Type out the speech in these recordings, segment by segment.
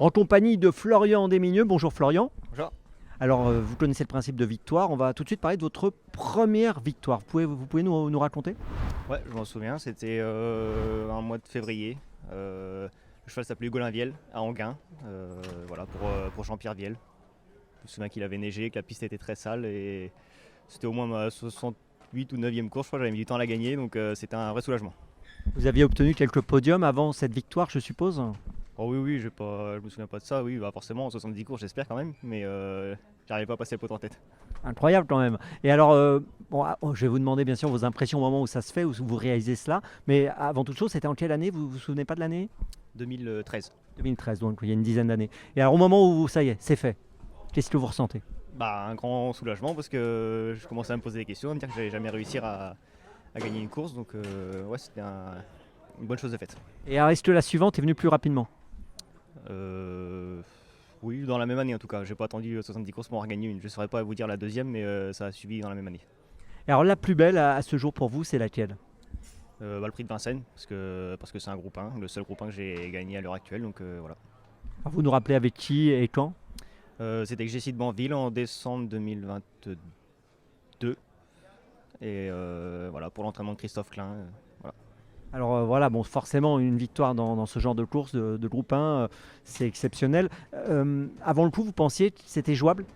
en compagnie de Florian Desmigneux. Bonjour Florian. Bonjour. Alors, vous connaissez le principe de victoire. On va tout de suite parler de votre première victoire. Vous pouvez nous raconter? Ouais, je m'en souviens, c'était un mois de février. Le cheval s'appelait Hugo Linviel à Anguin, voilà, pour Jean-Pierre Viel. Je me souviens qu'il avait neigé, que la piste était très sale et c'était au moins ma 68 ou 9e course, je crois, j'avais mis du temps à la gagner, donc c'était un vrai soulagement. Vous aviez obtenu quelques podiums avant cette victoire, je suppose. Oh oui, oui, je me souviens pas de ça, oui, bah forcément, en 70 courses, j'espère quand même, mais j'arrivais pas à passer le pot en tête. Incroyable quand même. Et alors, je vais vous demander bien sûr vos impressions au moment où ça se fait, où vous réalisez cela. Mais avant toute chose, c'était en quelle année? Vous vous souvenez pas de l'année? 2013. 2013, donc il y a une dizaine d'années. Et alors au moment où ça y est, c'est fait, qu'est-ce que vous ressentez? Bah, un grand soulagement parce que je commençais à me poser des questions, à me dire que j'allais jamais réussir à gagner une course, donc ouais, c'était une bonne chose de faite. Et alors, est-ce que la suivante est venue plus rapidement? Euh, oui, dans la même année en tout cas. J'ai pas attendu 70 courses pour en gagner une. Je ne saurais pas vous dire la deuxième, mais ça a suivi dans la même année. Et alors la plus belle à ce jour pour vous, c'est laquelle? Bah, le prix de Vincennes, parce que c'est un groupe 1, le seul groupe 1 que j'ai gagné à l'heure actuelle. Donc voilà. Alors, vous nous rappelez avec qui et quand? C'était avec Jessie de Banville en décembre 2022. Et voilà, pour l'entraînement de Christophe Klein. Voilà. Alors voilà, bon, forcément, une victoire dans ce genre de course de groupe 1, c'est exceptionnel. Avant le coup, vous pensiez que c'était jouable?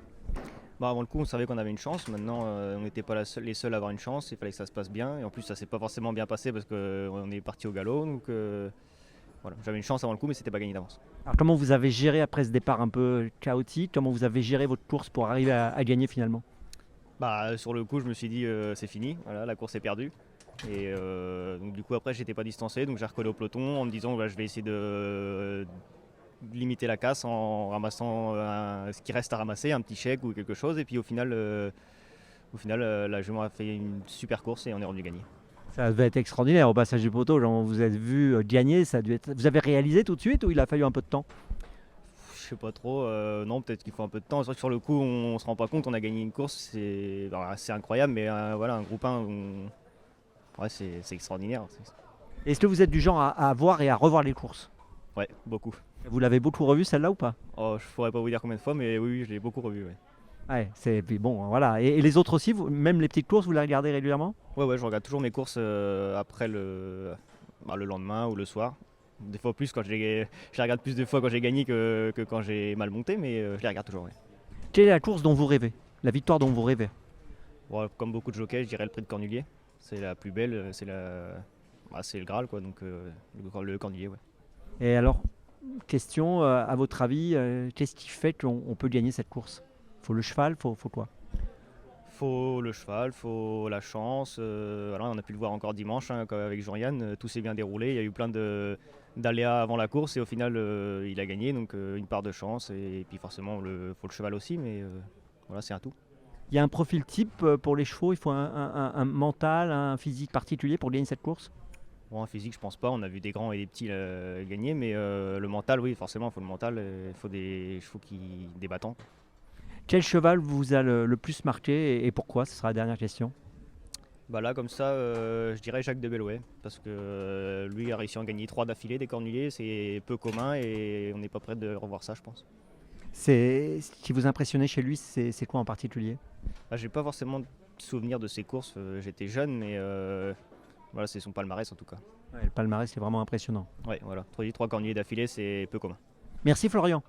Bah, avant le coup, on savait qu'on avait une chance. Maintenant, on n'était pas les seuls à avoir une chance. Il fallait que ça se passe bien. Et en plus, ça s'est pas forcément bien passé parce qu'on est parti au galop. Donc voilà, j'avais une chance avant le coup, mais c'était pas gagné d'avance. Alors comment vous avez géré après ce départ un peu chaotique? Comment vous avez géré votre course pour arriver à gagner finalement? Bah, sur le coup, je me suis dit c'est fini, voilà, la course est perdue. Et donc du coup après j'étais pas distancé, donc j'ai recollé au peloton en me disant bah, je vais essayer de limiter la casse en ramassant ce qui reste à ramasser, un petit chèque ou quelque chose. Et puis au final la jument a fait une super course et on est revenu gagner. Ça devait être extraordinaire au passage du poteau, genre, vous avez vu gagner, ça a dû être... Vous avez réalisé tout de suite ou il a fallu un peu de temps? Je sais pas trop, non, peut-être qu'il faut un peu de temps. C'est vrai que sur le coup on se rend pas compte, on a gagné une course, c'est incroyable, mais voilà, un groupe 1, ouais, c'est extraordinaire. Est-ce que vous êtes du genre à voir et à revoir les courses? Ouais, beaucoup. Vous l'avez beaucoup revue celle-là ou pas? Oh, je pourrais pas vous dire combien de fois, mais oui, oui, je l'ai beaucoup revu. Ouais. Ouais, c'est puis bon, voilà. Et les autres aussi, même les petites courses, vous les regardez régulièrement? Ouais, ouais, je regarde toujours mes courses après le lendemain ou le soir. Des fois plus je les regarde plus de fois quand j'ai gagné que quand j'ai mal monté, mais je les regarde toujours. Ouais. Quelle est la course dont vous rêvez? La victoire dont vous rêvez? Bon, comme beaucoup de jockeys, je dirais le prix de Cornulier. C'est la plus belle, c'est le Graal quoi, donc le Cornulier. Ouais. Et alors, question, à votre avis, qu'est-ce qui fait qu'on peut gagner cette course? Faut le cheval, faut quoi? Faut le cheval, faut la chance. Voilà, on a pu le voir encore dimanche avec Jean-Yann, tout s'est bien déroulé. Il y a eu plein d'aléas avant la course et au final il a gagné, donc une part de chance et puis forcément faut le cheval aussi, mais voilà, c'est un tout. Il y a un profil type pour les chevaux, il faut un mental, un physique particulier pour gagner cette course? Bon, en physique, je pense pas. On a vu des grands et des petits gagner, mais le mental, oui, forcément, il faut le mental. Il faut des chevaux des battants. Quel cheval vous a le plus marqué et pourquoi? Ce sera la dernière question. Bah là, comme ça, je dirais Jacques de Bellouet, parce que lui a réussi à en gagner 3 d'affilée des Cornuliers, c'est peu commun et on n'est pas prêt de revoir ça, je pense. Ce qui vous impressionnait chez lui, c'est quoi en particulier? Bah, j'ai pas forcément de souvenir de ses courses. J'étais jeune, mais voilà, c'est son palmarès en tout cas. Ouais, le palmarès, c'est vraiment impressionnant. Ouais, voilà, 3 Cornuliers d'affilée, c'est peu commun. Merci Florian.